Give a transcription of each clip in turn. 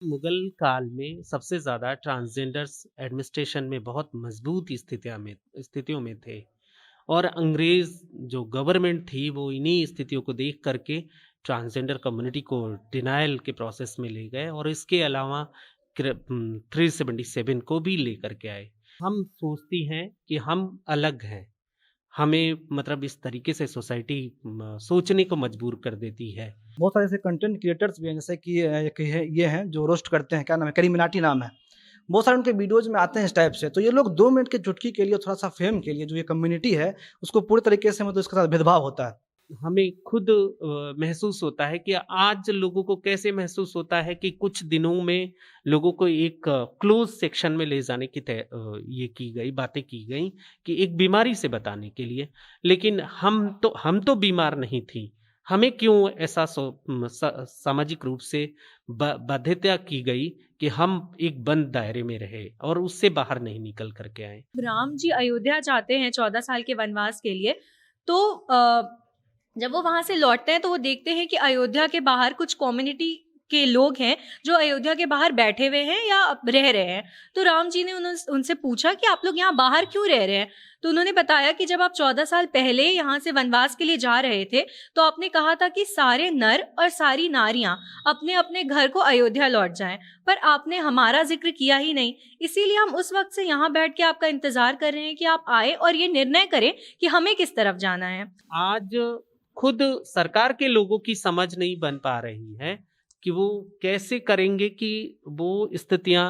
मुगल काल में सबसे ज़्यादा ट्रांसजेंडर्स एडमिनिस्ट्रेशन में बहुत मजबूत स्थितियों में थे और अंग्रेज़ जो गवर्नमेंट थी वो इन्हीं स्थितियों को देख करके ट्रांसजेंडर कम्युनिटी को डिनायल के प्रोसेस में ले गए और इसके अलावा 377 को भी लेकर के आए। हम सोचती हैं कि हम अलग हैं, हमें मतलब इस तरीके से सोसाइटी सोचने को मजबूर कर देती है। बहुत सारे ऐसे कंटेंट क्रिएटर्स भी हैं, जैसे कि ये हैं जो रोस्ट करते हैं, क्या नाम है, करीमिनाटी नाम है। बहुत सारे उनके वीडियोज में आते हैं इस टाइप से। तो ये लोग 2 मिनट की चुटकी के लिए, थोड़ा सा फेम के लिए, जो ये कम्युनिटी है उसको पूरी तरीके से मतलब इसके साथ भेदभाव होता है। हमें खुद महसूस होता है कि आज लोगों को कैसे महसूस होता है कि कुछ दिनों में लोगों को एक क्लोज सेक्शन में ले जाने की ये की गई, बातें की गई कि एक बीमारी से बताने के लिए। लेकिन हम तो बीमार नहीं थी। हमें क्यों ऐसा सामाजिक रूप से बाध्यता की गई कि हम एक बंद दायरे में रहे और उससे बाहर नहीं निकल करके आए। राम जी अयोध्या जाते हैं 14 साल के वनवास के लिए। तो जब वो वहां से लौटते हैं तो वो देखते हैं कि अयोध्या के बाहर कुछ कम्युनिटी के लोग हैं जो अयोध्या के बाहर बैठे हुए हैं या रह रहे हैं। तो राम जी ने उनसे पूछा कि आप लोग यहाँ बाहर क्यों रह रहे हैं। तो उन्होंने बताया कि जब आप 14 साल पहले यहाँ से वनवास के लिए जा रहे थे तो आपने कहा था कि सारे नर और सारी नारियां अपने अपने घर को अयोध्या लौट जाएं, पर आपने हमारा जिक्र किया ही नहीं। इसीलिए हम उस वक्त से यहाँ बैठ के आपका इंतजार कर रहे हैं कि आप आए और ये निर्णय करें कि हमें किस तरफ जाना है। आज खुद सरकार के लोगों की समझ नहीं बन पा रही है कि वो कैसे करेंगे कि वो स्थितियां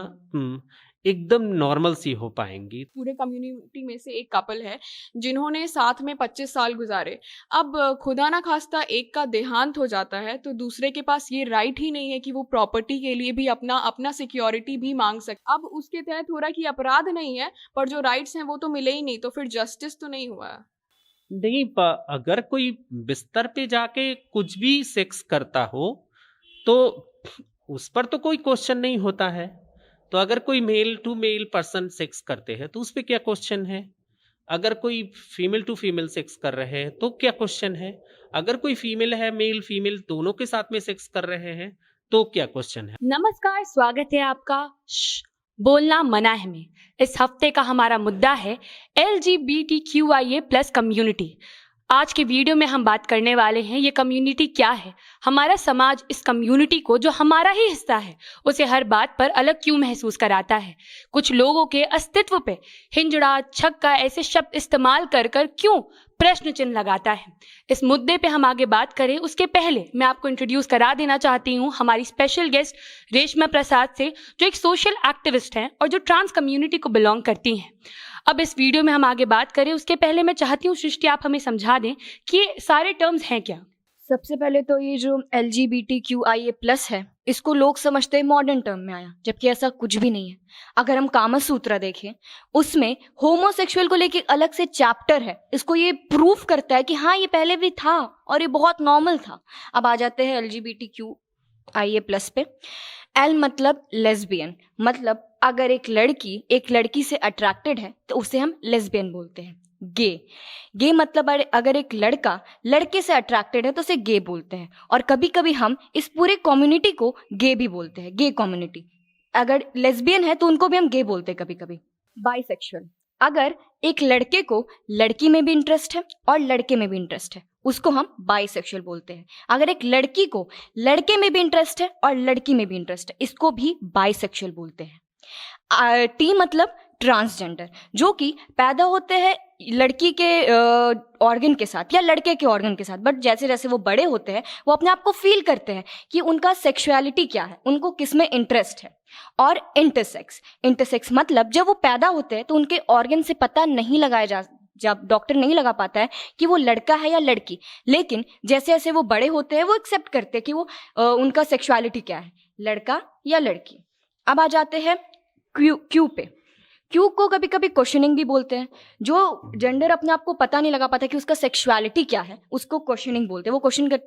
एकदम नॉर्मल सी हो पाएंगी। पूरे कम्युनिटी में से एक कपल है जिन्होंने साथ में 25 साल गुजारे। अब खुदा ना खास्ता एक का देहांत हो जाता है तो दूसरे के पास ये राइट ही नहीं है कि वो प्रॉपर्टी के लिए भी अपना सिक्योरिटी भी मांग सके। अब उसके तहत हो रहा है कि अपराध नहीं है पर जो राइट्स हैं वो तो मिले ही नहीं, तो फिर जस्टिस तो नहीं हुआ है। नहीं, अगर कोई बिस्तर पे जाके कुछ भी सेक्स करता हो तो उस पर तो कोई क्वेश्चन नहीं होता है। तो अगर कोई male to male person sex करते हैं तो उस पर क्या क्वेश्चन है। अगर कोई फीमेल टू फीमेल सेक्स कर रहे हैं तो क्या क्वेश्चन है। अगर कोई फीमेल है, मेल फीमेल दोनों के साथ में सेक्स कर रहे हैं तो क्या क्वेश्चन है। नमस्कार, स्वागत है आपका बोलना मना है में। इस हफ्ते का हमारा मुद्दा है LGBTQIA+ कम्युनिटी। आज के वीडियो में हम बात करने वाले हैं ये कम्युनिटी क्या है, हमारा समाज इस कम्युनिटी को जो हमारा ही हिस्सा है उसे हर बात पर अलग क्यों महसूस कराता है, कुछ लोगों के अस्तित्व पे हिंजड़ा छक्का ऐसे शब्द इस्तेमाल कर कर क्यों प्रश्न चिन्ह लगाता है। इस मुद्दे पे हम आगे बात करें उसके पहले मैं आपको इंट्रोड्यूस करा देना चाहती हूँ हमारी स्पेशल गेस्ट रेशमा प्रसाद से, जो एक सोशल एक्टिविस्ट हैं और जो ट्रांस कम्युनिटी को बिलोंग करती हैं। अब इस वीडियो में हम आगे बात करें उसके पहले मैं चाहती हूँ सृष्टि आप हमें समझा दें कि ये सारे टर्म्स हैं क्या। सबसे पहले तो ये जो LGBTQIA+ है इसको लोग समझते हैं मॉडर्न टर्म में आया, जबकि ऐसा कुछ भी नहीं है। अगर हम कामा सूत्र देखें उसमें होमोसेक्सुअल को लेके अलग से चैप्टर है, इसको ये प्रूफ करता है कि हाँ ये पहले भी था और ये बहुत नॉर्मल था। अब आ जाते हैं LGBTQIA+ पे। L मतलब लेस्बियन, मतलब अगर एक लड़की से अट्रैक्टेड है तो उसे हम लेस्बियन बोलते हैं। गे मतलब अगर एक लड़का लड़के से अट्रैक्टेड है तो उसे गे बोलते हैं। और कभी कभी हम इस पूरे कम्युनिटी को गे भी बोलते हैं, गे कम्युनिटी। अगर लेस्बियन है तो उनको भी हम गे बोलते हैं कभी कभी। बाइसेक्सुअल, अगर एक लड़के को लड़की में भी इंटरेस्ट है और लड़के में भी इंटरेस्ट है उसको हम बाइसेक्सुअल बोलते हैं। अगर एक लड़की को लड़के में भी इंटरेस्ट है और लड़की में भी इंटरेस्ट है इसको भी बाइसेक्सुअल बोलते हैं। टी मतलब ट्रांसजेंडर, जो कि पैदा होते हैं लड़की के ऑर्गन के साथ या लड़के के ऑर्गन के साथ, बट जैसे जैसे वो बड़े होते हैं वो अपने आप को फील करते हैं कि उनका सेक्सुअलिटी क्या है, उनको किस में इंटरेस्ट है। और इंटरसेक्स मतलब जब वो पैदा होते हैं तो उनके ऑर्गन से पता नहीं लगाया जब डॉक्टर नहीं लगा पाता है कि वो लड़का है या लड़की, लेकिन जैसे जैसे वो बड़े होते हैं वो एक्सेप्ट करते हैं कि वो उनका सेक्सुअलिटी क्या है, लड़का या लड़की। अब आ जाते हैं क्यू पे। क्यू को कभी कभी क्वेश्चनिंग भी बोलते हैं। जो जेंडर अपने आप को पता नहीं लगा पाता कि उसका सेक्सुअलिटी क्या है उसको क्वेश्चनिंग बोलते हैं।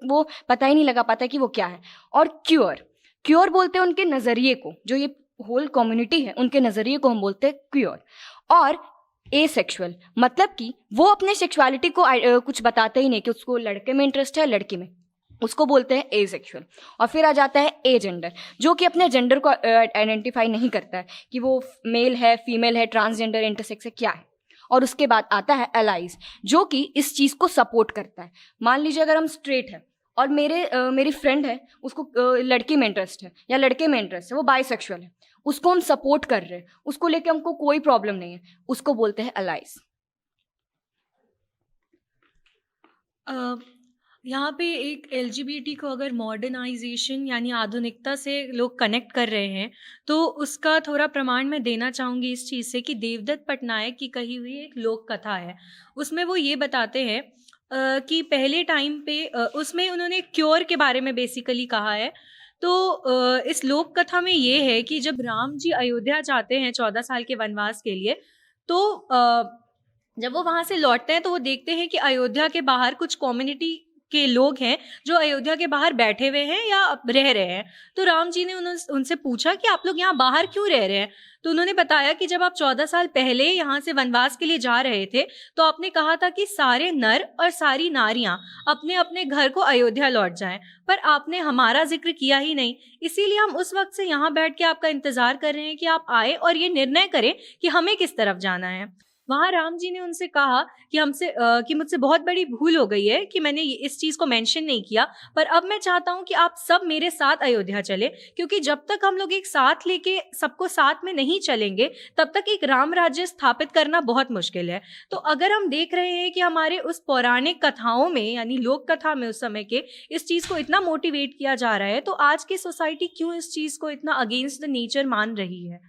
वो पता ही नहीं लगा पाता कि वो क्या है। और क्योर बोलते हैं उनके नजरिए को, जो ये होल कम्युनिटी है उनके नजरिए को हम बोलते हैं क्योर। और एसेक्सुअल मतलब कि वो अपने सेक्सुअलिटी को कुछ बताते ही नहीं कि उसको लड़के में इंटरेस्ट है लड़की में। उसको बोलते हैं एसेक्सुअल। और फिर आ जाता है ए जेंडर, जो कि अपने जेंडर को आइडेंटिफाई नहीं करता है कि वो मेल है, फीमेल है, ट्रांसजेंडर, इंटरसेक्स है, क्या है। और उसके बाद आता है एलाइज, जो कि इस चीज़ को सपोर्ट करता है। मान लीजिए अगर हम स्ट्रेट हैं और मेरी फ्रेंड है, उसको लड़की में इंटरेस्ट है या लड़के में इंटरेस्ट है, वो बाइसेक्सुअल है, उसको हम सपोर्ट कर रहे हैं, उसको लेके हमको कोई प्रॉब्लम नहीं है, उसको बोलते हैं एलाइज। यहाँ पे एक एलजीबीटी को अगर मॉडर्नाइजेशन यानी आधुनिकता से लोग कनेक्ट कर रहे हैं, तो उसका थोड़ा प्रमाण मैं देना चाहूँगी इस चीज़ से कि देवदत्त पटनायक की कही हुई एक लोक कथा है। उसमें वो ये बताते हैं कि पहले टाइम पे उसमें उन्होंने क्योर के बारे में बेसिकली कहा है। तो इस लोक कथा में ये है कि जब राम जी अयोध्या जाते हैं 14 साल के वनवास के लिए, तो जब वो वहाँ से लौटते हैं तो वो देखते हैं कि अयोध्या के बाहर कुछ कम्युनिटी के लोग हैं जो अयोध्या के बाहर बैठे हुए हैं या रह रहे हैं। तो राम जी ने उनसे पूछा कि आप लोग यहाँ बाहर क्यों रह रहे हैं। तो उन्होंने बताया कि जब आप 14 साल पहले यहाँ से वनवास के लिए जा रहे थे तो आपने कहा था कि सारे नर और सारी नारियां अपने अपने घर को अयोध्या लौट जाएं, पर आपने हमारा जिक्र किया ही नहीं। इसीलिए हम उस वक्त से यहाँ बैठ के आपका इंतजार कर रहे हैं कि आप आए और ये निर्णय करें कि हमें किस तरफ जाना है। वहाँ राम जी ने उनसे कहा कि मुझसे बहुत बड़ी भूल हो गई है कि मैंने इस चीज़ को मेंशन नहीं किया, पर अब मैं चाहता हूँ कि आप सब मेरे साथ अयोध्या चले, क्योंकि जब तक हम लोग एक साथ लेके सबको साथ में नहीं चलेंगे तब तक एक राम राज्य स्थापित करना बहुत मुश्किल है। तो अगर हम देख रहे हैं कि हमारे उस पौराणिक कथाओं में यानी लोक कथा में उस समय के इस चीज़ को इतना मोटिवेट किया जा रहा है, तो आज की सोसाइटी क्यों इस चीज़ को इतना अगेंस्ट द नेचर मान रही है।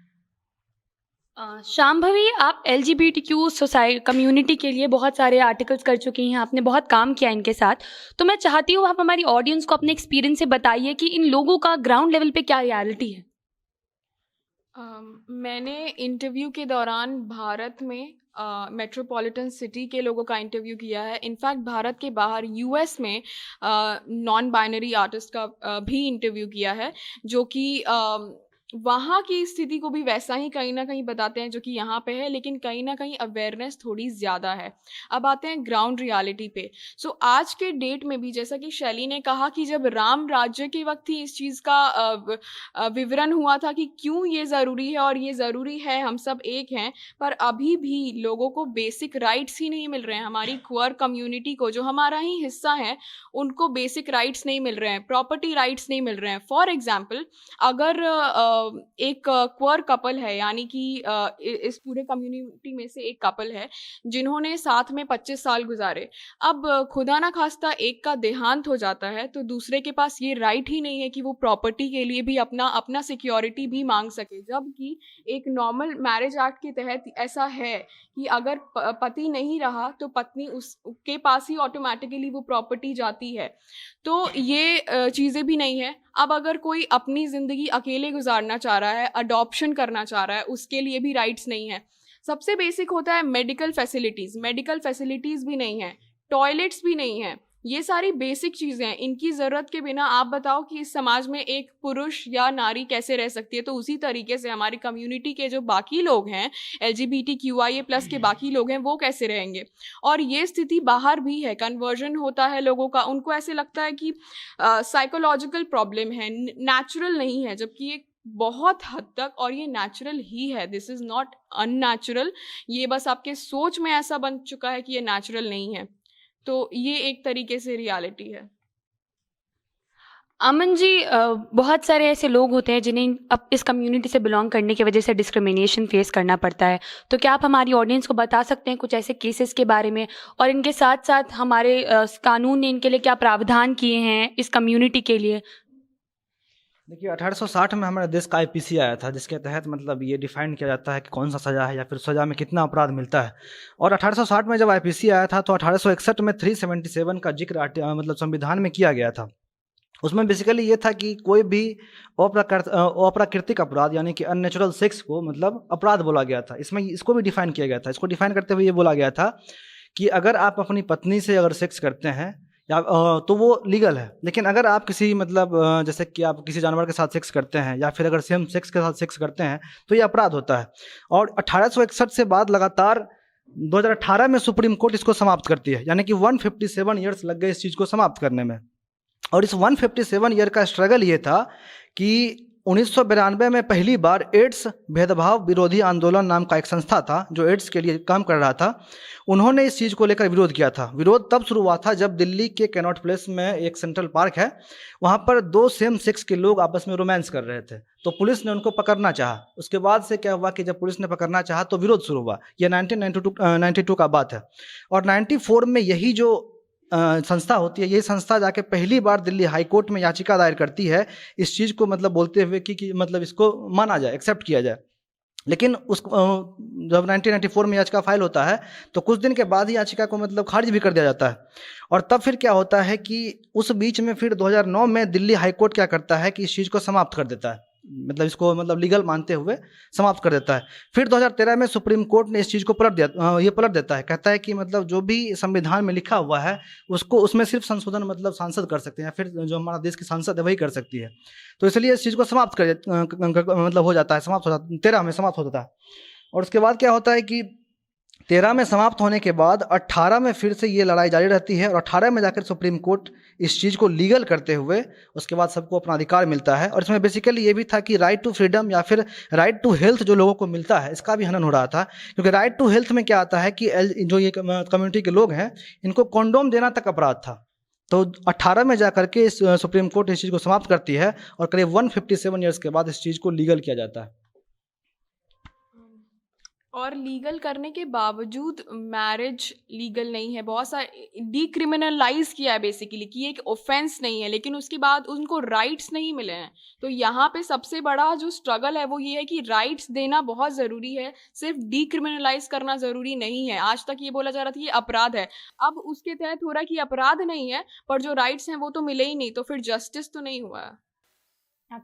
शांभवी, आप LGBTQ कम्युनिटी के लिए बहुत सारे आर्टिकल्स कर चुकी हैं, आपने बहुत काम किया इनके साथ। तो मैं चाहती हूँ आप हमारी ऑडियंस को अपने एक्सपीरियंस से बताइए कि इन लोगों का ग्राउंड लेवल पे क्या रियलिटी है। मैंने इंटरव्यू के दौरान भारत में मेट्रोपॉलिटन सिटी के लोगों का इंटरव्यू किया है। इनफैक्ट भारत के बाहर US में नॉन बाइनरी आर्टिस्ट का भी इंटरव्यू किया है, जो कि वहाँ की स्थिति को भी वैसा ही कहीं ना कहीं बताते हैं जो कि यहाँ पे है, लेकिन कहीं ना कहीं अवेयरनेस थोड़ी ज़्यादा है। अब आते हैं ग्राउंड रियलिटी पे। सो आज के डेट में भी जैसा कि शैली ने कहा कि जब राम राज्य के वक्त ही इस चीज़ का विवरण हुआ था कि क्यों ये ज़रूरी है और ये ज़रूरी है, हम सब एक हैं, पर अभी भी लोगों को बेसिक राइट्स ही नहीं मिल रहे हैं। हमारी क्वर कम्युनिटी को, जो हमारा ही हिस्सा है, उनको बेसिक राइट्स नहीं मिल रहे हैं, प्रॉपर्टी राइट्स नहीं मिल रहे हैं। फॉर एग्जाम्पल, अगर एक क्वर कपल है, यानी कि इस पूरे कम्युनिटी में से एक कपल है जिन्होंने साथ में 25 साल गुजारे। अब खुदा ना खास्ता एक का देहांत हो जाता है तो दूसरे के पास ये राइट ही नहीं है कि वो प्रॉपर्टी के लिए भी अपना सिक्योरिटी भी मांग सके, जबकि एक नॉर्मल मैरिज एक्ट के तहत ऐसा है कि अगर पति नहीं रहा तो पत्नी उसके पास ही ऑटोमेटिकली वो प्रॉपर्टी जाती है। तो ये चीज़ें भी नहीं है। अब अगर कोई अपनी ज़िंदगी अकेले गुजारना चाह रहा है, अडॉप्शन करना चाह रहा है, उसके लिए भी राइट्स नहीं है। सबसे बेसिक होता है मेडिकल फैसिलिटीज़ भी नहीं है, टॉयलेट्स भी नहीं है। ये सारी बेसिक चीज़ें हैं, इनकी ज़रूरत के बिना आप बताओ कि इस समाज में एक पुरुष या नारी कैसे रह सकती है। तो उसी तरीके से हमारी कम्युनिटी के जो बाकी लोग हैं, LGBTQIA+ के बाकी लोग हैं, वो कैसे रहेंगे। और ये स्थिति बाहर भी है, कन्वर्जन होता है लोगों का, उनको ऐसे लगता है कि साइकोलॉजिकल प्रॉब्लम है, नेचुरल नहीं है, जबकि ये बहुत हद तक और ये नेचुरल ही है। दिस इज़ नॉट अननेचुरल, ये बस आपके सोच में ऐसा बन चुका है कि ये नेचुरल नहीं है। तो ये एक तरीके से रियलिटी है। अमन जी, बहुत सारे ऐसे लोग होते हैं जिन्हें अब इस कम्युनिटी से बिलोंग करने की वजह से डिस्क्रिमिनेशन फेस करना पड़ता है। तो क्या आप हमारी ऑडियंस को बता सकते हैं कुछ ऐसे केसेस के बारे में, और इनके साथ साथ हमारे कानून ने इनके लिए क्या प्रावधान किए हैं इस कम्युनिटी के लिए। देखिए 1860 में हमारे देश का IPC आया था, जिसके तहत मतलब ये डिफाइन किया जाता है कि कौन सा सज़ा है या फिर सज़ा में कितना अपराध मिलता है। और 1860 में जब IPC आया था तो 1861 में 377 का जिक्र मतलब संविधान में किया गया था। उसमें बेसिकली ये था कि कोई भी अप्राकृतिक अपराध यानी कि अननेचुरल सेक्स को मतलब अपराध बोला गया था। इसमें इसको भी डिफाइन किया गया था। इसको डिफाइन करते हुए ये बोला गया था कि अगर आप अपनी पत्नी से अगर सेक्स करते हैं या तो वो लीगल है, लेकिन अगर आप किसी मतलब जैसे कि आप किसी जानवर के साथ सेक्स करते हैं या फिर अगर सेम सेक्स के साथ सेक्स करते हैं तो ये अपराध होता है। और 1861 से बाद लगातार 2018 में सुप्रीम कोर्ट इसको समाप्त करती है, यानी कि 157 ईयर्स लग गए इस चीज़ को समाप्त करने में। और इस 157 ईयर का स्ट्रगल ये था कि 1992 में पहली बार एड्स भेदभाव विरोधी आंदोलन नाम का एक संस्था था जो एड्स के लिए काम कर रहा था। उन्होंने इस चीज़ को लेकर विरोध किया था। विरोध तब शुरू हुआ था जब दिल्ली के कैनॉट प्लेस में एक सेंट्रल पार्क है, वहाँ पर 2 सेम सेक्स के लोग आपस में रोमांस कर रहे थे, तो पुलिस ने उनको पकड़ना चाहा। उसके बाद से क्या हुआ कि जब पुलिस ने पकड़ना चाहा तो विरोध शुरू हुआ। यह 1992 का बात है। और 94 में यही जो संस्था होती है, ये संस्था जाके पहली बार दिल्ली हाई कोर्ट में याचिका दायर करती है इस चीज़ को मतलब बोलते हुए कि मतलब इसको माना जाए, एक्सेप्ट किया जाए। लेकिन उस जब 1994 में याचिका फाइल होता है तो कुछ दिन के बाद ही याचिका को मतलब खारिज भी कर दिया जाता है। और तब फिर क्या होता है कि उस बीच में फिर 2009 में दिल्ली हाई कोर्ट क्या करता है कि इस चीज़ को समाप्त कर देता है, मतलब इसको मतलब लीगल मानते हुए समाप्त कर देता है। फिर 2013 में सुप्रीम कोर्ट ने इस चीज़ को पलट देता है, कहता है कि मतलब जो भी संविधान में लिखा हुआ है उसको उसमें सिर्फ संशोधन मतलब सांसद कर सकते हैं, फिर जो हमारा देश की संसद है वही कर सकती है। तो इसलिए इस चीज़ को समाप्त मतलब हो जाता है, 13 में समाप्त हो जाता है। और उसके बाद क्या होता है कि 13 में समाप्त होने के बाद 18 में फिर से ये लड़ाई जारी रहती है और 18 में जाकर सुप्रीम कोर्ट इस चीज़ को लीगल करते हुए उसके बाद सबको अपना अधिकार मिलता है। और इसमें बेसिकली ये भी था कि राइट टू फ्रीडम या फिर राइट टू हेल्थ जो लोगों को मिलता है इसका भी हनन हो रहा था। क्योंकि राइट टू हेल्थ में क्या आता है कि जो ये कम्युनिटी के लोग हैं इनको कॉन्डोम देना तक अपराध था। तो 18 में जाकर के सुप्रीम कोर्ट इस चीज़ को समाप्त करती है और करीब 157 ईयर्स के बाद इस चीज़ को लीगल किया जाता है। और लीगल करने के बावजूद मैरिज लीगल नहीं है, बहुत सारे डीक्रिमिनलाइज किया है बेसिकली कि ये एक ऑफेंस नहीं है, लेकिन उसके बाद उनको राइट्स नहीं मिले हैं। तो यहाँ पे सबसे बड़ा जो स्ट्रगल है वो ये है कि राइट्स देना बहुत ज़रूरी है, सिर्फ डीक्रिमिनलाइज करना ज़रूरी नहीं है। आज तक ये बोला जा रहा था कि ये अपराध है, अब उसके तहत हो रहा है कि अपराध नहीं है पर जो राइट्स हैं वो तो मिले ही नहीं, तो फिर जस्टिस तो नहीं हुआ है।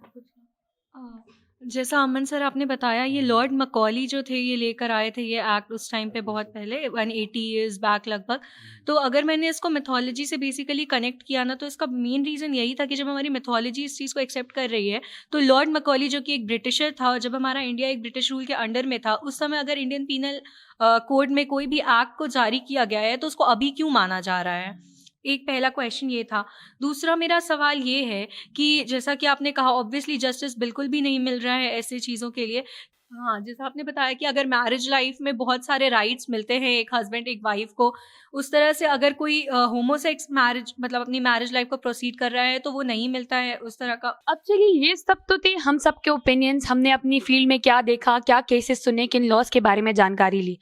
जैसा अमन सर आपने बताया, ये लॉर्ड मकॉली जो थे ये लेकर आए थे ये एक्ट उस टाइम पे बहुत पहले 180 ईयर्स बैक लगभग। तो अगर मैंने इसको मिथोलॉजी से बेसिकली कनेक्ट किया ना तो इसका मेन रीज़न यही था कि जब हमारी मिथोलॉजी इस चीज़ को एक्सेप्ट कर रही है तो लॉर्ड मकॉली जो कि एक ब्रिटिशर था, जब हमारा इंडिया एक ब्रिटिश रूल के अंडर में था उस समय अगर इंडियन पीनल कोड में कोई भी एक्ट को जारी किया गया है तो उसको अभी क्यों माना जा रहा है। एक पहला क्वेश्चन ये था। दूसरा मेरा सवाल ये है कि जैसा कि आपने कहा ऑब्वियसली जस्टिस बिल्कुल भी नहीं मिल रहा है ऐसी चीज़ों के लिए। हाँ, जैसा आपने बताया कि अगर मैरिज लाइफ में बहुत सारे राइट्स मिलते हैं एक हस्बैंड एक वाइफ को, उस तरह से अगर कोई होमोसेक्स मैरिज मतलब अपनी मैरिज लाइफ को प्रोसीड कर रहा है तो वो नहीं मिलता है उस तरह का। अब चलिए ये सब तो थे हम सब के ओपिनियंस, हमने अपनी फील्ड में क्या देखा, क्या केसेस सुने, किन लॉस के बारे में जानकारी ली।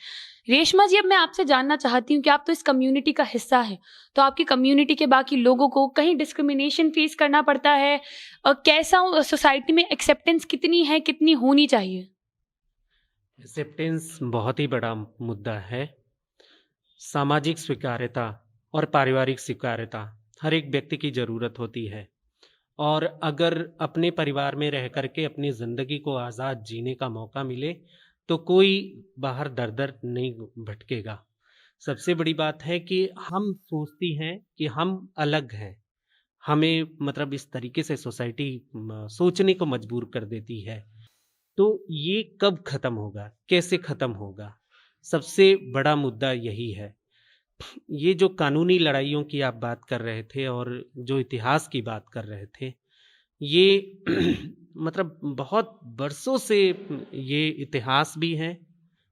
रेशमा जी, अब मैं आपसे जानना चाहती हूँ कि आप तो इस कम्युनिटी का हिस्सा है, तो आपकी कम्युनिटी के बाकी लोगों को कहीं डिस्क्रिमिनेशन फेस करना पड़ता है और कैसा सोसाइटी में एक्सेप्टेंस कितनी है, कितनी होनी चाहिए? एक्सेप्टेंस बहुत ही बड़ा मुद्दा है। सामाजिक स्वीकार्यता और पारिवारिक स्वीकार्यता हर एक व्यक्ति की ज़रूरत होती है, और अगर अपने परिवार में रह करके अपनी ज़िंदगी को आज़ाद जीने का मौका मिले तो कोई बाहर दर दर नहीं भटकेगा। सबसे बड़ी बात है कि हम सोचती हैं कि हम अलग हैं, हमें मतलब इस तरीके से सोसाइटी सोचने को मजबूर कर देती है। तो ये कब ख़त्म होगा, कैसे ख़त्म होगा, सबसे बड़ा मुद्दा यही है। ये जो कानूनी लड़ाइयों की आप बात कर रहे थे और जो इतिहास की बात कर रहे थे, ये मतलब बहुत बरसों से ये इतिहास भी हैं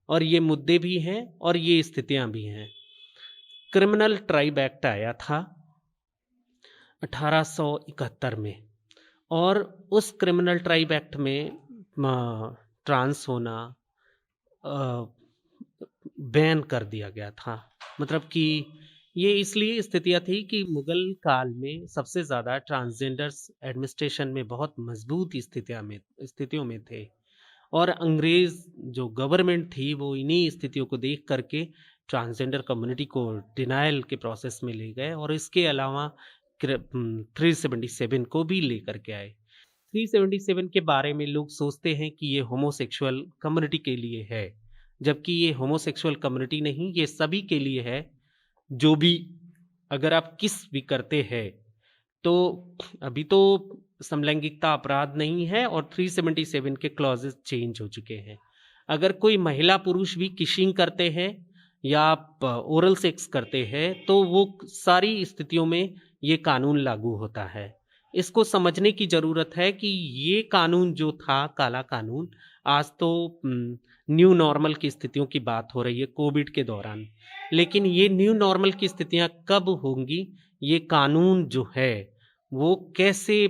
और ये मुद्दे भी हैं और ये स्थितियां भी हैं। क्रिमिनल ट्राइब एक्ट आया था 1871 में, और उस क्रिमिनल ट्राइब एक्ट में ट्रांस होना बैन कर दिया गया था। मतलब कि ये इसलिए स्थितियाँ थी कि मुगल काल में सबसे ज़्यादा ट्रांसजेंडर्स एडमिनिस्ट्रेशन में बहुत मजबूत स्थितियों में थे, और अंग्रेज़ जो गवर्नमेंट थी वो इन्हीं स्थितियों को देख करके ट्रांसजेंडर कम्युनिटी को डिनायल के प्रोसेस में ले गए, और इसके अलावा 377 को भी ले करके आए। 377 के बारे में लोग सोचते हैं कि ये होमोसेक्सुअल कम्युनिटी के लिए है, जबकि ये होमोसेक्सुअल कम्युनिटी नहीं, ये सभी के लिए है। जो भी अगर आप किस भी करते हैं तो अभी तो समलैंगिकता अपराध नहीं है और 377 के क्लॉजेस चेंज हो चुके हैं। अगर कोई महिला पुरुष भी किशिंग करते हैं या आप ओरल सेक्स करते हैं तो वो सारी स्थितियों में ये कानून लागू होता है। इसको समझने की ज़रूरत है कि ये कानून जो था, काला कानून, आज तो न्यू नॉर्मल की स्थितियों की बात हो रही है कोविड के दौरान। लेकिन ये न्यू नॉर्मल की स्थितियाँ कब होंगी, ये कानून जो है वो कैसे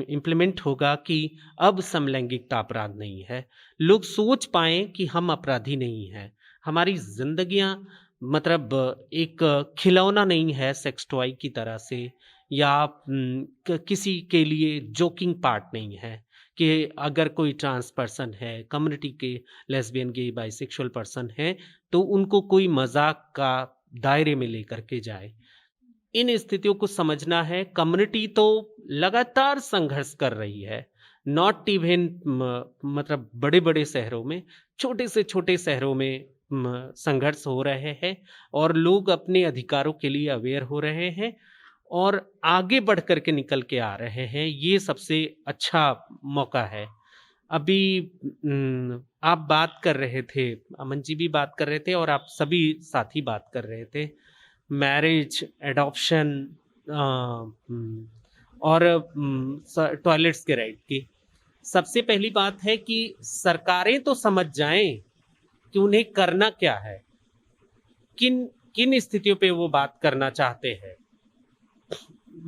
इम्प्लीमेंट होगा कि अब समलैंगिकता अपराध नहीं है, लोग सोच पाएँ कि हम अपराधी नहीं हैं, हमारी ज़िंदगियाँ मतलब एक खिलौना नहीं है सेक्स टॉय की तरह से, या किसी के लिए जोकिंग पार्ट नहीं है कि अगर कोई ट्रांस पर्सन है, कम्युनिटी के लेस्बियन, गे, बाइसेक्सुअल पर्सन है, तो उनको कोई मजाक का दायरे में लेकर के जाए। इन स्थितियों को समझना है। कम्युनिटी तो लगातार संघर्ष कर रही है, नॉट इवन मतलब बड़े बड़े शहरों में, छोटे से छोटे शहरों में संघर्ष हो रहे हैं और लोग अपने अधिकारों के लिए अवेयर हो रहे हैं और आगे बढ़ कर के निकल के आ रहे हैं। ये सबसे अच्छा मौका है। अभी आप बात कर रहे थे, अमन जी भी बात कर रहे थे और आप सभी साथी बात कर रहे थे, मैरिज, एडॉप्शन और टॉयलेट्स के राइट की। सबसे पहली बात है कि सरकारें तो समझ जाएं कि उन्हें करना क्या है, किन किन स्थितियों पे वो बात करना चाहते हैं।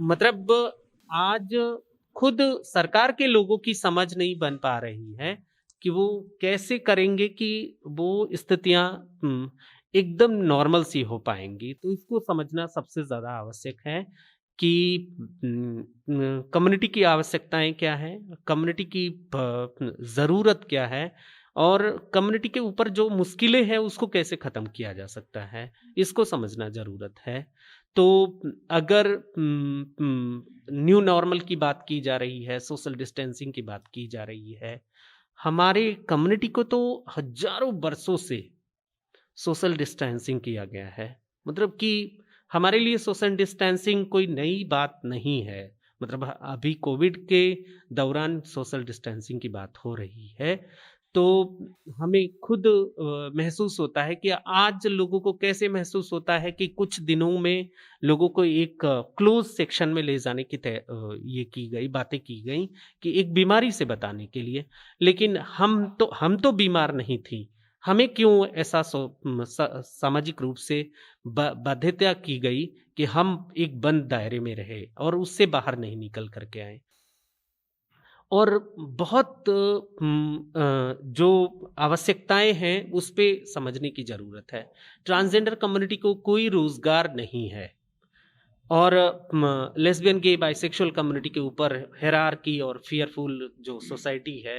मतलब आज खुद सरकार के लोगों की समझ नहीं बन पा रही है कि वो कैसे करेंगे कि वो स्थितियां एकदम नॉर्मल सी हो पाएंगी। तो इसको समझना सबसे ज़्यादा आवश्यक है कि कम्युनिटी की आवश्यकताएं क्या हैं, कम्युनिटी की ज़रूरत क्या है और कम्युनिटी के ऊपर जो मुश्किलें हैं उसको कैसे ख़त्म किया जा सकता है, इसको समझना ज़रूरत है। तो अगर न्यू नॉर्मल की बात की जा रही है, सोशल डिस्टेंसिंग की बात की जा रही है, हमारे कम्युनिटी को तो हजारों बरसों से सोशल डिस्टेंसिंग किया गया है। मतलब कि हमारे लिए सोशल डिस्टेंसिंग कोई नई बात नहीं है। मतलब अभी कोविड के दौरान सोशल डिस्टेंसिंग की बात हो रही है, तो हमें खुद महसूस होता है कि आज लोगों को कैसे महसूस होता है कि कुछ दिनों में लोगों को एक क्लोज सेक्शन में ले जाने की ये की गई, बातें की गई कि एक बीमारी से बताने के लिए। लेकिन हम तो बीमार नहीं थी, हमें क्यों ऐसा सामाजिक रूप से बाध्यता की गई कि हम एक बंद दायरे में रहे और उससे बाहर नहीं निकल करके आए। और बहुत जो आवश्यकताएं हैं उस पे समझने की ज़रूरत है। ट्रांसजेंडर कम्युनिटी को कोई रोज़गार नहीं है और लेस्बियन, गे, बाइसेक्सुअल कम्युनिटी के ऊपर हायरार्की और फियरफुल जो सोसाइटी है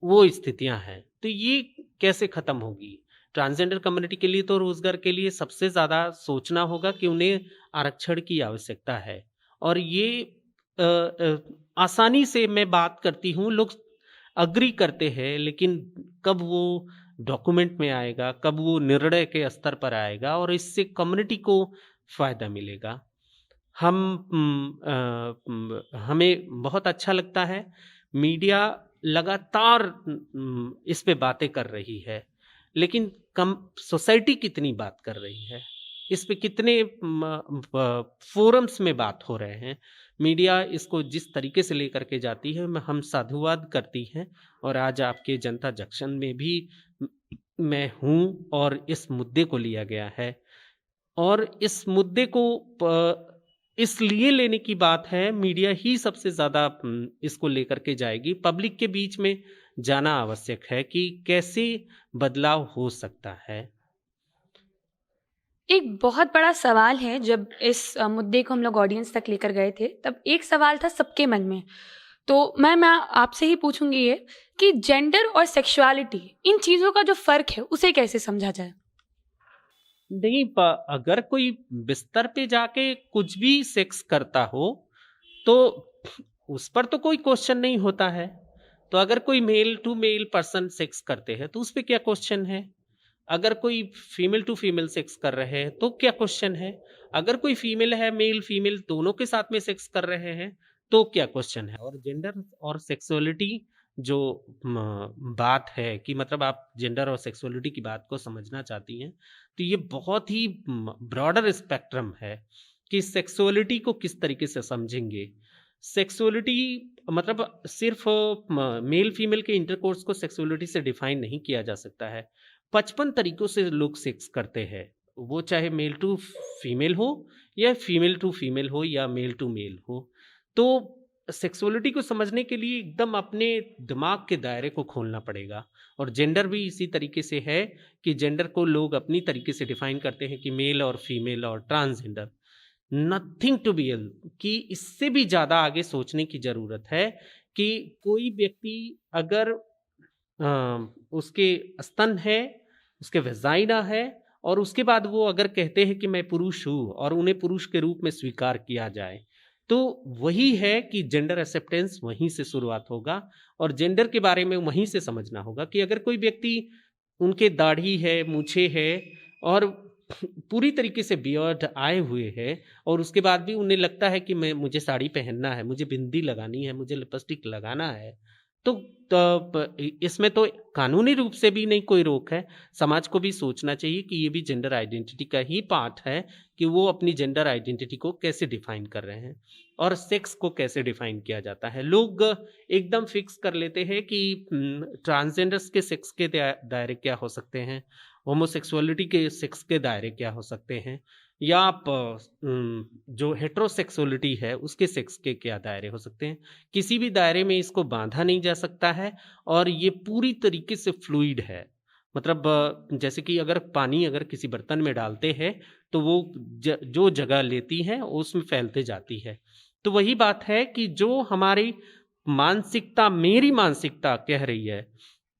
वो स्थितियां हैं। तो ये कैसे ख़त्म होगी? ट्रांसजेंडर कम्युनिटी के लिए तो रोज़गार के लिए सबसे ज़्यादा सोचना होगा कि उन्हें आरक्षण की आवश्यकता है और ये आसानी से मैं बात करती हूँ, लोग अग्री करते हैं, लेकिन कब वो डॉक्यूमेंट में आएगा, कब वो निर्णय के स्तर पर आएगा और इससे कम्युनिटी को फ़ायदा मिलेगा। हमें बहुत अच्छा लगता है, मीडिया लगातार इस पे बातें कर रही है, लेकिन सोसाइटी कितनी बात कर रही है, इस पे कितने फोरम्स में बात हो रहे हैं। मीडिया इसको जिस तरीके से लेकर के जाती है हम साधुवाद करती हैं और आज आपके जनता जंक्शन में भी मैं हूँ और इस मुद्दे को लिया गया है और इस मुद्दे को इसलिए लेने की बात है, मीडिया ही सबसे ज़्यादा इसको लेकर के जाएगी, पब्लिक के बीच में जाना आवश्यक है कि कैसे बदलाव हो सकता है। एक बहुत बड़ा सवाल है, जब इस मुद्दे को हम लोग ऑडियंस तक लेकर गए थे तब एक सवाल था सबके मन में, तो मैं आपसे ही पूछूंगी ये कि जेंडर और सेक्सुअलिटी, इन चीज़ों का जो फ़र्क है उसे कैसे समझा जाए? नहीं, अगर कोई बिस्तर पे जाके कुछ भी सेक्स करता हो तो उस पर तो कोई क्वेश्चन नहीं होता है। तो अगर कोई male to male person sex करते हैं तो उस पर क्या क्वेश्चन है? अगर कोई फीमेल टू फीमेल सेक्स कर रहे हैं तो क्या क्वेश्चन है? अगर कोई फीमेल है, मेल फीमेल दोनों के साथ में सेक्स कर रहे हैं तो क्या क्वेश्चन है? और जेंडर और सेक्सुअलिटी जो बात है कि मतलब आप जेंडर और सेक्सुअलिटी की बात को समझना चाहती हैं, तो ये बहुत ही ब्रॉडर स्पेक्ट्रम है कि सेक्सुअलिटी को किस तरीके से समझेंगे। सेक्सुअलिटी मतलब सिर्फ मेल फीमेल के इंटरकोर्स को सेक्सुअलिटी से डिफाइन नहीं किया जा सकता है। 55 तरीकों से लोग सेक्स करते हैं, वो चाहे मेल टू फीमेल हो या फीमेल टू फीमेल हो या मेल टू मेल हो। तो सेक्सुअलिटी को समझने के लिए एकदम अपने दिमाग के दायरे को खोलना पड़ेगा। और जेंडर भी इसी तरीके से है कि जेंडर को लोग अपनी तरीके से डिफाइन करते हैं कि मेल और फीमेल और transgender. Nothing to be L कि इससे भी ज़्यादा आगे सोचने की ज़रूरत है कि कोई व्यक्ति अगर उसके स्तन है, उसके वेजाइना है, और उसके बाद वो अगर कहते हैं कि मैं पुरुष हूँ और उन्हें पुरुष के रूप में स्वीकार किया जाए, तो वही है कि जेंडर एक्सेप्टेंस वहीं से शुरुआत होगा। और जेंडर के बारे में वहीं से समझना होगा कि अगर कोई व्यक्ति, उनके दाढ़ी है, मूछे है और पूरी तरीके से बियर्ड आए हुए हैं, और उसके बाद भी उन्हें लगता है कि मुझे साड़ी पहनना है, मुझे बिंदी लगानी है, मुझे लिपस्टिक लगाना है, तो इसमें तो कानूनी रूप से भी नहीं कोई रोक है। समाज को भी सोचना चाहिए कि ये भी जेंडर आइडेंटिटी का ही पार्ट है कि वो अपनी जेंडर आइडेंटिटी को कैसे डिफाइन कर रहे हैं और सेक्स को कैसे डिफाइन किया जाता है। लोग एकदम फिक्स कर लेते हैं कि ट्रांसजेंडर्स के सेक्स के दायरे क्या हो सकते हैं, होमोसेक्सुअलिटी के सेक्स के दायरे क्या हो सकते हैं, या आप जो हेट्रोसेक्सुअलिटी है उसके सेक्स के क्या दायरे हो सकते हैं। किसी भी दायरे में इसको बांधा नहीं जा सकता है और ये पूरी तरीके से फ्लूइड है। मतलब जैसे कि अगर पानी अगर किसी बर्तन में डालते हैं तो वो जो जगह लेती है उसमें फैलते जाती है। तो वही बात है कि जो हमारी मानसिकता, मेरी मानसिकता कह रही है,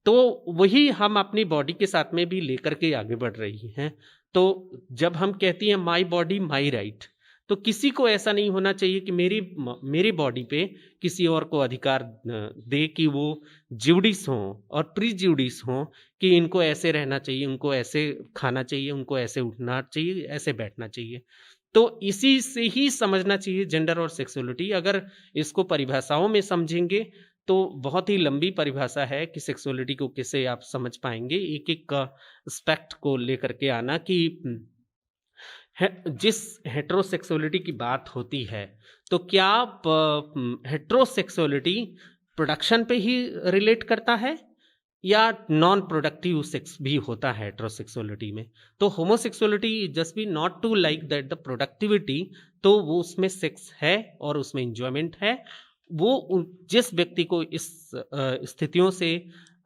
तो वही हम अपनी बॉडी के साथ में भी लेकर के आगे बढ़ रही हैं। तो जब हम कहती हैं माई बॉडी माई राइट, तो किसी को ऐसा नहीं होना चाहिए कि मेरी बॉडी पे किसी और को अधिकार दे कि वो ज्यूडिस हों और प्रीज्यूडिस हों कि इनको ऐसे रहना चाहिए, उनको ऐसे खाना चाहिए, उनको ऐसे उठना चाहिए, ऐसे बैठना चाहिए। तो इसी से ही समझना चाहिए जेंडर और सेक्सुअलिटी। अगर इसको परिभाषाओं में समझेंगे तो बहुत ही लंबी परिभाषा है कि सेक्सुअलिटी को कैसे आप समझ पाएंगे। एक एक एस्पेक्ट को लेकर के आना कि जिस हेट्रोसेक्सुअलिटी की बात होती है तो क्या हेट्रोसेक्सुअलिटी प्रोडक्शन पे ही रिलेट करता है या नॉन प्रोडक्टिव सेक्स भी होता है हेट्रोसेक्सुअलिटी में। तो homosexuality just be not to like that the productivity, तो वो उसमें सेक्स है और उसमें इंजॉयमेंट है। वो जिस व्यक्ति को इस स्थितियों से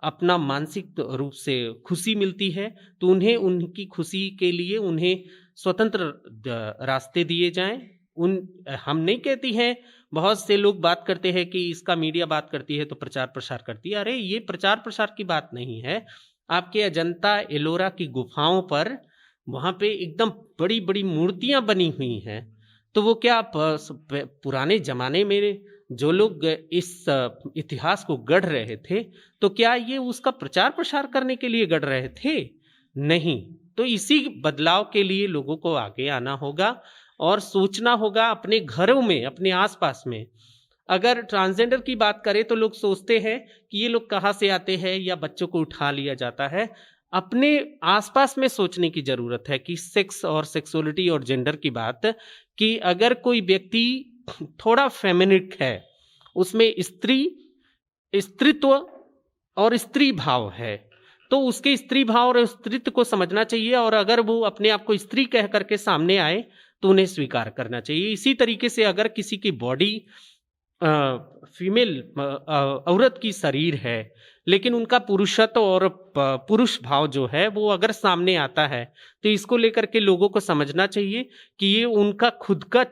अपना मानसिक रूप से खुशी मिलती है तो उन्हें उनकी खुशी के लिए उन्हें स्वतंत्र रास्ते दिए जाएं। हम नहीं कहती हैं, बहुत से लोग बात करते हैं कि इसका मीडिया बात करती है तो प्रचार प्रसार करती है। अरे ये प्रचार प्रसार की बात नहीं है। आपके अजंता एलोरा की गुफाओं पर वहाँ पे एकदम बड़ी बड़ी मूर्तियाँ बनी हुई हैं, तो वो क्या पुराने जमाने में जो लोग इस इतिहास को गढ़ रहे थे तो क्या ये उसका प्रचार प्रसार करने के लिए गढ़ रहे थे? नहीं। तो इसी बदलाव के लिए लोगों को आगे आना होगा और सोचना होगा अपने घरों में, अपने आसपास में। अगर ट्रांसजेंडर की बात करें तो लोग सोचते हैं कि ये लोग कहाँ से आते हैं या बच्चों को उठा लिया जाता है। अपने आसपास में सोचने की जरूरत है कि सेक्स और सेक्सुअलिटी और जेंडर की बात, कि अगर कोई व्यक्ति थोड़ा फेमिनिक है, उसमें स्त्रीत्व और स्त्री भाव है, तो उसके स्त्री भाव और स्त्रीत्व को समझना चाहिए और अगर वो अपने आप को स्त्री कह करके सामने आए तो उन्हें स्वीकार करना चाहिए। इसी तरीके से अगर किसी की बॉडी फीमेल औरत की शरीर है लेकिन उनका पुरुषत्व और पुरुष भाव जो है वो अगर सामने आता है तो इसको लेकर के लोगों को समझना चाहिए कि ये उनका खुद का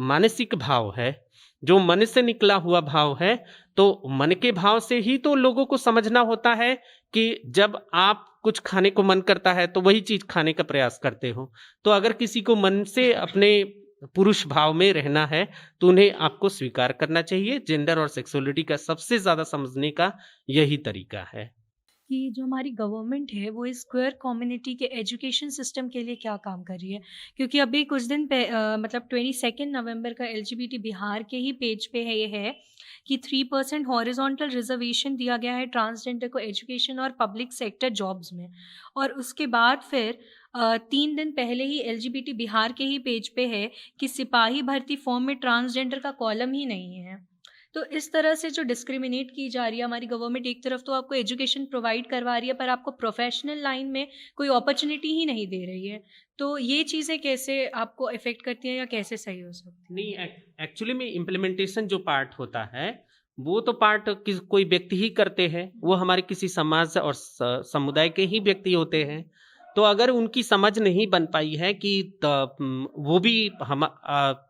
मानसिक भाव है, जो मन से निकला हुआ भाव है। तो मन के भाव से ही तो लोगों को समझना होता है कि जब आप कुछ खाने को मन करता है तो वही चीज खाने का प्रयास करते हो। तो अगर किसी को मन से अपने पुरुष भाव में रहना है तो उन्हें आपको स्वीकार करना चाहिए। जेंडर और सेक्सुअलिटी का सबसे ज्यादा समझने का यही तरीका है कि जो हमारी गवर्नमेंट है वो इस क्वेयर कम्युनिटी के एजुकेशन सिस्टम के लिए क्या काम कर रही है। क्योंकि अभी कुछ दिन मतलब 22 नवंबर का LGBT बिहार के ही पेज पे है ये है कि 3% हॉरिजॉन्टल रिजर्वेशन दिया गया है ट्रांसजेंडर को एजुकेशन और पब्लिक सेक्टर जॉब्स में। और उसके बाद फिर 3 दिन पहले ही LGBT बिहार के ही पेज पे है कि सिपाही भर्ती फॉर्म में ट्रांसजेंडर का कॉलम ही नहीं है। तो इस तरह से जो डिस्क्रिमिनेट की जा रही है हमारी गवर्नमेंट, एक तरफ तो आपको एजुकेशन प्रोवाइड करवा रही है पर आपको प्रोफेशनल लाइन में कोई अपॉर्चुनिटी ही नहीं दे रही है। तो ये चीज़ें कैसे आपको अफेक्ट करती हैं या कैसे सही हो सकती नहीं, एक्चुअली में इम्प्लीमेंटेशन जो पार्ट होता है वो तो पार्ट कोई व्यक्ति ही करते हैं, वो हमारे किसी समाज और समुदाय के ही व्यक्ति होते हैं। तो अगर उनकी समझ नहीं बन पाई है कि वो भी हम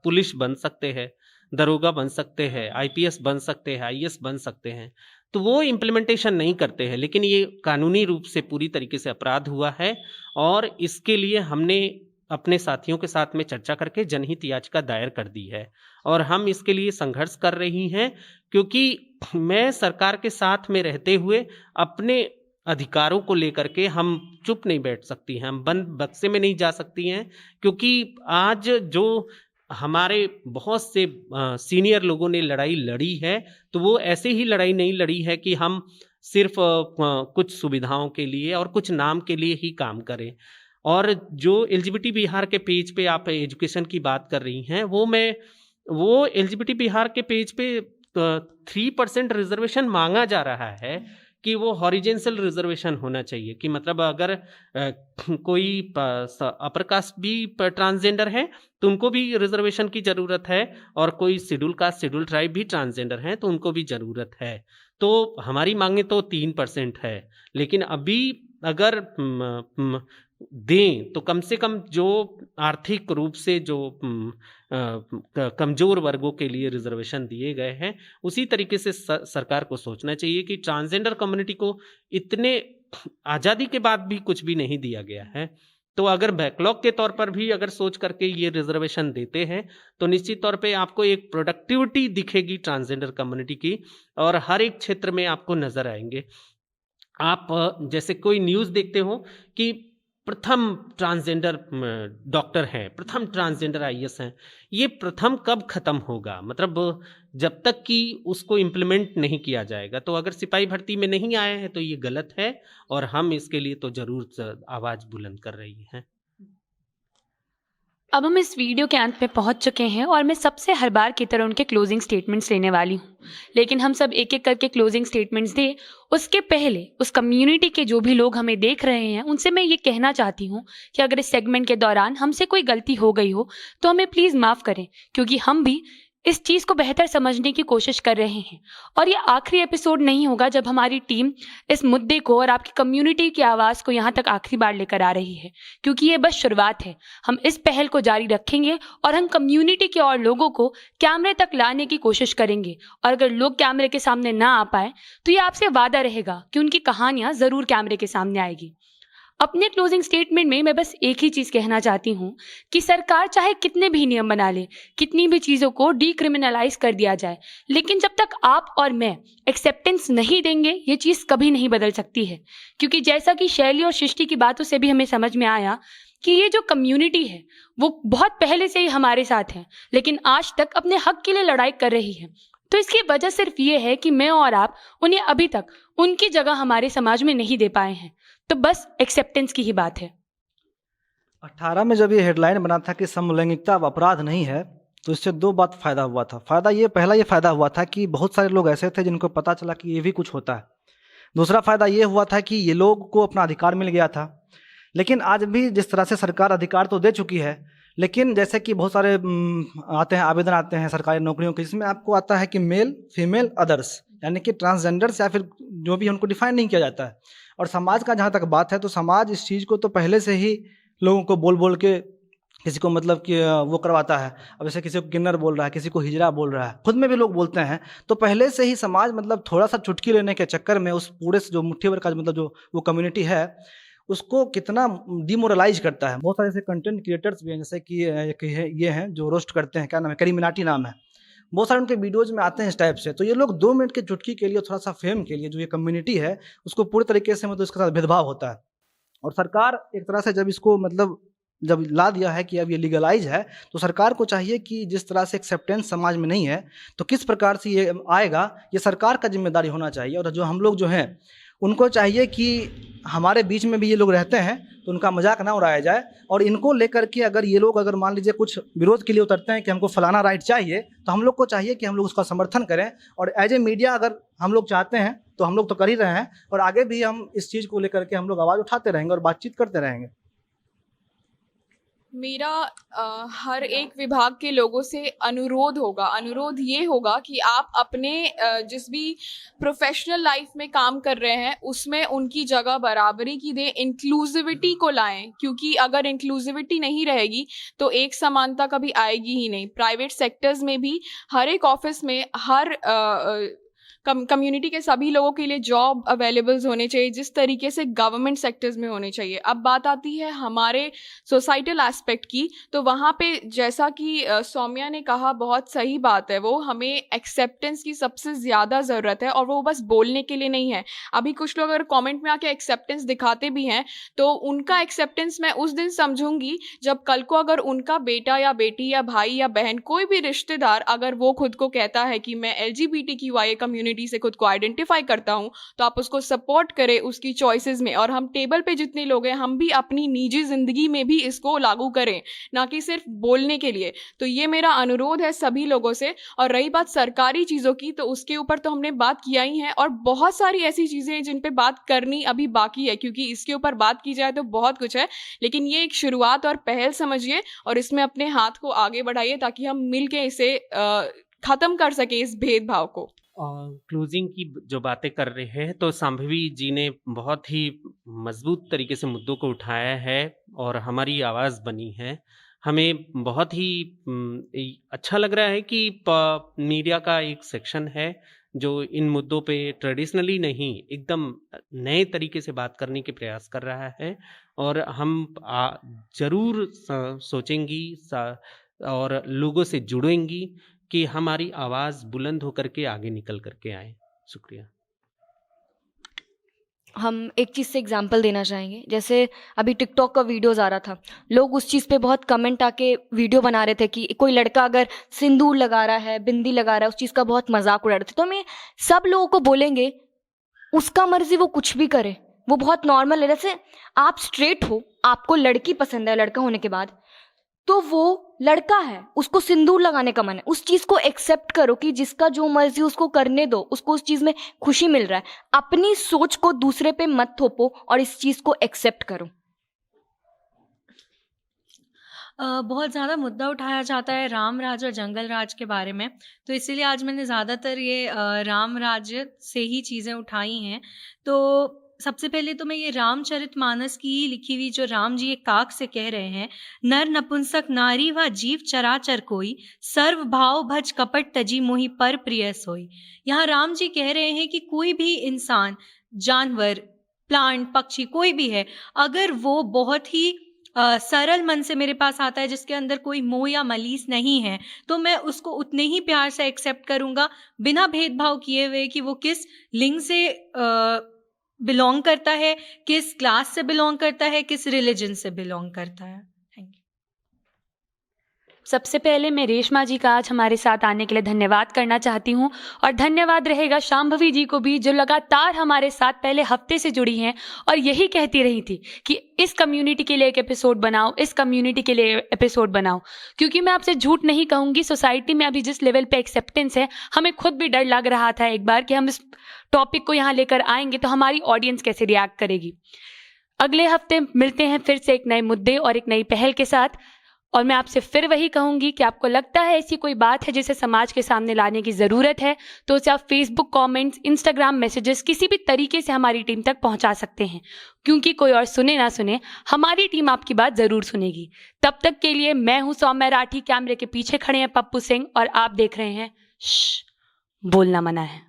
पुलिस बन सकते हैं, दरोगा बन सकते हैं, IPS बन सकते हैं, IAS बन सकते हैं, तो वो इम्प्लीमेंटेशन नहीं करते हैं। लेकिन ये कानूनी रूप से पूरी तरीके से अपराध हुआ है और इसके लिए हमने अपने साथियों के साथ में चर्चा करके जनहित याचिका दायर कर दी है और हम इसके लिए संघर्ष कर रही हैं, क्योंकि मैं सरकार के साथ में रहते हुए अपने अधिकारों को लेकर के हम चुप नहीं बैठ सकती हैं, हम बंद बक्से में नहीं जा सकती हैं। क्योंकि आज जो हमारे बहुत से सीनियर लोगों ने लड़ाई लड़ी है, तो वो ऐसे ही लड़ाई नहीं लड़ी है कि हम सिर्फ कुछ सुविधाओं के लिए और कुछ नाम के लिए ही काम करें। और जो LGBT बिहार के पेज पे आप एजुकेशन की बात कर रही हैं, वो LGBT बिहार के पेज पे 3% रिजर्वेशन मांगा जा रहा है कि वो हॉरिजेंटल रिजर्वेशन होना चाहिए, कि मतलब अगर कोई अपर कास्ट भी ट्रांसजेंडर है तो उनको भी रिजर्वेशन की ज़रूरत है, और कोई शेड्यूल कास्ट शेड्यूल ट्राइब भी ट्रांसजेंडर हैं तो उनको भी ज़रूरत है। तो हमारी मांगे तो 3% है, लेकिन अभी अगर दें तो कम से कम जो आर्थिक रूप से जो कमज़ोर वर्गों के लिए रिजर्वेशन दिए गए हैं, उसी तरीके से सरकार को सोचना चाहिए कि ट्रांसजेंडर कम्युनिटी को इतने आज़ादी के बाद भी कुछ भी नहीं दिया गया है। तो अगर बैकलॉग के तौर पर भी अगर सोच करके ये रिजर्वेशन देते हैं तो निश्चित तौर पे आपको एक प्रोडक्टिविटी दिखेगी ट्रांसजेंडर कम्युनिटी की, और हर एक क्षेत्र में आपको नज़र आएंगे। आप जैसे कोई न्यूज़ देखते हो कि प्रथम ट्रांसजेंडर डॉक्टर हैं, प्रथम ट्रांसजेंडर IAS हैं, ये प्रथम कब खत्म होगा? मतलब जब तक कि उसको इम्प्लीमेंट नहीं किया जाएगा। तो अगर सिपाही भर्ती में नहीं आए हैं तो ये गलत है, और हम इसके लिए तो ज़रूर आवाज़ बुलंद कर रही हैं। अब हम इस वीडियो के अंत में पहुंच चुके हैं और मैं सबसे हर बार की तरह उनके क्लोजिंग स्टेटमेंट्स लेने वाली हूं, लेकिन हम सब एक एक करके क्लोजिंग स्टेटमेंट्स दें उसके पहले उस कम्युनिटी के जो भी लोग हमें देख रहे हैं उनसे मैं ये कहना चाहती हूं कि अगर इस सेगमेंट के दौरान हमसे कोई गलती हो गई हो तो हमें प्लीज़ माफ़ करें, क्योंकि हम भी इस चीज़ को बेहतर समझने की कोशिश कर रहे हैं। और ये आखिरी एपिसोड नहीं होगा जब हमारी टीम इस मुद्दे को और आपकी कम्युनिटी की आवाज़ को यहाँ तक आखिरी बार लेकर आ रही है, क्योंकि ये बस शुरुआत है। हम इस पहल को जारी रखेंगे और हम कम्युनिटी के और लोगों को कैमरे तक लाने की कोशिश करेंगे, और अगर लोग कैमरे के सामने ना आ पाए तो ये आपसे वादा रहेगा कि उनकी कहानियाँ ज़रूर कैमरे के सामने आएगी। अपने क्लोजिंग स्टेटमेंट में मैं बस एक ही चीज़ कहना चाहती हूँ कि सरकार चाहे कितने भी नियम बना ले, कितनी भी चीज़ों को डीक्रिमिनलाइज कर दिया जाए, लेकिन जब तक आप और मैं एक्सेप्टेंस नहीं देंगे ये चीज़ कभी नहीं बदल सकती है। क्योंकि जैसा कि शैली और सृष्टि की बातों से भी हमें समझ में आया कि ये जो कम्युनिटी है वो बहुत पहले से ही हमारे साथ है, लेकिन आज तक अपने हक के लिए लड़ाई कर रही है। तो इसकी वजह सिर्फ ये है कि मैं और आप उन्हें अभी तक उनकी जगह हमारे समाज में नहीं दे पाए हैं। तो बस एक्सेप्टेंस की ही बात है। 18 में जब ये हेडलाइन बना था कि समलैंगिकता अब अपराध नहीं है, तो इससे दो बात फ़ायदा हुआ था। पहला ये फ़ायदा हुआ था कि बहुत सारे लोग ऐसे थे जिनको पता चला कि ये भी कुछ होता है। दूसरा फ़ायदा ये हुआ था कि ये लोग को अपना अधिकार मिल गया था। लेकिन आज भी जिस तरह से सरकार अधिकार तो दे चुकी है, लेकिन जैसे कि बहुत सारे आवेदन आते हैं सरकारी नौकरियों के, जिसमें आपको आता है कि मेल, फीमेल, अदर्स, यानी कि ट्रांसजेंडर्स या फिर जो भी उनको डिफाइन नहीं किया जाता है। और समाज का जहाँ तक बात है तो समाज इस चीज़ को तो पहले से ही लोगों को बोल बोल के किसी को मतलब कि वो करवाता है। अब जैसे किसी को किन्नर बोल रहा है, किसी को हिजड़ा बोल रहा है, खुद में भी लोग बोलते हैं। तो पहले से ही समाज मतलब थोड़ा सा चुटकी लेने के चक्कर में उस पूरे जो मुट्ठी भर का मतलब जो वो कम्युनिटी है उसको कितना डिमोरलाइज करता है। बहुत सारे ऐसे कंटेंट क्रिएटर्स भी हैं, जैसे कि ये हैं जो रोस्ट करते हैं, क्या नाम है, करीमिनाटी नाम है। बहुत सारे उनके वीडियोज़ में आते हैं इस टाइप से। तो ये लोग 2 मिनट की चुटकी के लिए, थोड़ा सा फेम के लिए, जो ये कम्युनिटी है उसको पूरी तरीके से मतलब इसके साथ भेदभाव होता है। और सरकार एक तरह से जब इसको मतलब जब ला दिया है कि अब ये लीगलाइज है, तो सरकार को चाहिए कि जिस तरह से एक्सेप्टेंस समाज में नहीं है तो किस प्रकार से ये आएगा, ये सरकार का जिम्मेदारी होना चाहिए। और जो हम लोग जो हैं उनको चाहिए कि हमारे बीच में भी ये लोग रहते हैं तो उनका मजाक ना उड़ाया जाए, और इनको लेकर के अगर ये लोग अगर मान लीजिए कुछ विरोध के लिए उतरते हैं कि हमको फलाना राइट चाहिए, तो हम लोग को चाहिए कि हम लोग उसका समर्थन करें। और एज ए मीडिया अगर हम लोग चाहते हैं तो हम लोग तो कर ही रहे हैं, और आगे भी हम इस चीज़ को लेकर के हम लोग आवाज़ उठाते रहेंगे और बातचीत करते रहेंगे। मेरा हर एक विभाग के लोगों से अनुरोध ये होगा कि आप अपने जिस भी प्रोफेशनल लाइफ में काम कर रहे हैं उसमें उनकी जगह बराबरी की दें, इंक्लूसिविटी को लाएं, क्योंकि अगर इंक्लूसिविटी नहीं रहेगी तो एक समानता कभी आएगी ही नहीं। प्राइवेट सेक्टर्स में भी हर एक ऑफिस में हर कम्युनिटी के सभी लोगों के लिए जॉब अवेलेबल्स होने चाहिए, जिस तरीके से गवर्नमेंट सेक्टर्स में होने चाहिए। अब बात आती है हमारे सोसाइटल एस्पेक्ट की, तो वहाँ पे जैसा कि सौम्या ने कहा, बहुत सही बात है, वो हमें एक्सेप्टेंस की सबसे ज़्यादा ज़रूरत है, और वो बस बोलने के लिए नहीं है। अभी कुछ लोग अगर कमेंट में आके एक्सेप्टेंस दिखाते भी हैं तो उनका एक्सेप्टेंस मैं उस दिन समझूंगी जब कल को अगर उनका बेटा या बेटी या भाई या बहन कोई भी रिश्तेदार अगर वो खुद को कहता है कि मैं LGBTQIA कम्युनिटी से खुद को आइडेंटिफाई करता हूं, तो आप उसको सपोर्ट करें उसकी चॉइसेस में। और हम टेबल पे जितने लोग हैं हम भी अपनी निजी जिंदगी में भी इसको लागू करें, ना कि सिर्फ बोलने के लिए। तो ये मेरा अनुरोध है सभी लोगों से। और रही बात सरकारी चीज़ों की, तो उसके ऊपर तो हमने बात किया ही है, और बहुत सारी ऐसी चीज़ें हैं जिन पे बात करनी अभी बाकी है, क्योंकि इसके ऊपर बात की जाए तो बहुत कुछ है। लेकिन ये एक शुरुआत और पहल समझिए और इसमें अपने हाथ को आगे बढ़ाइए ताकि हम मिल के इसे ख़त्म कर सके, इस भेदभाव को। क्लोजिंग की जो बातें कर रहे हैं, तो सांभवी जी ने बहुत ही मजबूत तरीके से मुद्दों को उठाया है और हमारी आवाज़ बनी है। हमें बहुत ही अच्छा लग रहा है कि मीडिया का एक सेक्शन है जो इन मुद्दों पे ट्रेडिशनली नहीं, एकदम नए तरीके से बात करने के प्रयास कर रहा है। और हम ज़रूर सोचेंगी और लोगों से जुड़ेंगी कि हमारी आवाज़ बुलंद होकर के आगे निकल करके आए। शुक्रिया। हम एक चीज़ से एग्जांपल देना चाहेंगे, जैसे अभी टिकटॉक का वीडियोज़ आ रहा था, लोग उस चीज़ पे बहुत कमेंट आके वीडियो बना रहे थे कि कोई लड़का अगर सिंदूर लगा रहा है, बिंदी लगा रहा है, उस चीज़ का बहुत मजाक उड़ा रहे थे। तो हमें सब लोगों को बोलेंगे उसका मर्जी, वो कुछ भी करे, वो बहुत नॉर्मल है। जैसे आप स्ट्रेट हो, आपको लड़की पसंद है लड़का होने के बाद, तो वो लड़का है, उसको सिंदूर लगाने का मन है, उस चीज़ को एक्सेप्ट करो कि जिसका जो मर्जी उसको करने दो, उसको उस चीज़ में खुशी मिल रहा है। अपनी सोच को दूसरे पे मत थोपो और इस चीज़ को एक्सेप्ट करो। बहुत ज़्यादा मुद्दा उठाया जाता है राम राज और जंगल राज के बारे में, तो इसीलिए आज मैंने ज़्यादातर ये राम राज्य से ही चीज़ें उठाई हैं। तो सबसे पहले तो मैं ये रामचरितमानस की ही लिखी हुई जो राम जी एक काक से कह रहे हैं, नर नपुंसक नारी व जीव चराचर कोई, सर्व भाव भज कपट तजी मोहि पर प्रिय सोई। यहाँ राम जी कह रहे हैं कि कोई भी इंसान, जानवर, प्लांट, पक्षी, कोई भी है, अगर वो बहुत ही सरल मन से मेरे पास आता है, जिसके अंदर कोई मोह या मलीस नहीं है, तो मैं उसको उतने ही प्यार से एक्सेप्ट करूँगा, बिना भेदभाव किए हुए कि वो किस लिंग से बिलोंग करता है, किस क्लास से बिलोंग करता है, किस रिलीजन से बिलोंग करता है। Thank you. सबसे पहले मैं रेशमा जी का आज हमारे साथ आने के लिए धन्यवाद करना चाहती हूँ, और धन्यवाद रहेगा शांभवी जी को भी, जो लगातार हमारे साथ पहले हफ्ते से जुड़ी हैं और यही कहती रही थी कि इस कम्युनिटी के लिए एक एपिसोड बनाओ, इस कम्युनिटी के लिए एपिसोड बनाओ। क्योंकि मैं आपसे झूठ नहीं कहूँगी, सोसाइटी में अभी जिस लेवल पे एक्सेप्टेंस है, हमें खुद भी डर लग रहा था एक बार कि हम इस टॉपिक को यहाँ लेकर आएंगे तो हमारी ऑडियंस कैसे रिएक्ट करेगी। अगले हफ्ते मिलते हैं फिर से एक नए मुद्दे और एक नई पहल के साथ। और मैं आपसे फिर वही कहूँगी कि आपको लगता है ऐसी कोई बात है जिसे समाज के सामने लाने की ज़रूरत है, तो उसे आप फेसबुक कमेंट्स, इंस्टाग्राम मैसेजेस, किसी भी तरीके से हमारी टीम तक पहुँचा सकते हैं। क्योंकि कोई और सुने ना सुने, हमारी टीम आपकी बात ज़रूर सुनेगी। तब तक के लिए मैं हूँ सौम्या राठी, कैमरे के पीछे खड़े हैं पप्पू सिंह, और आप देख रहे हैं बोलना मना है।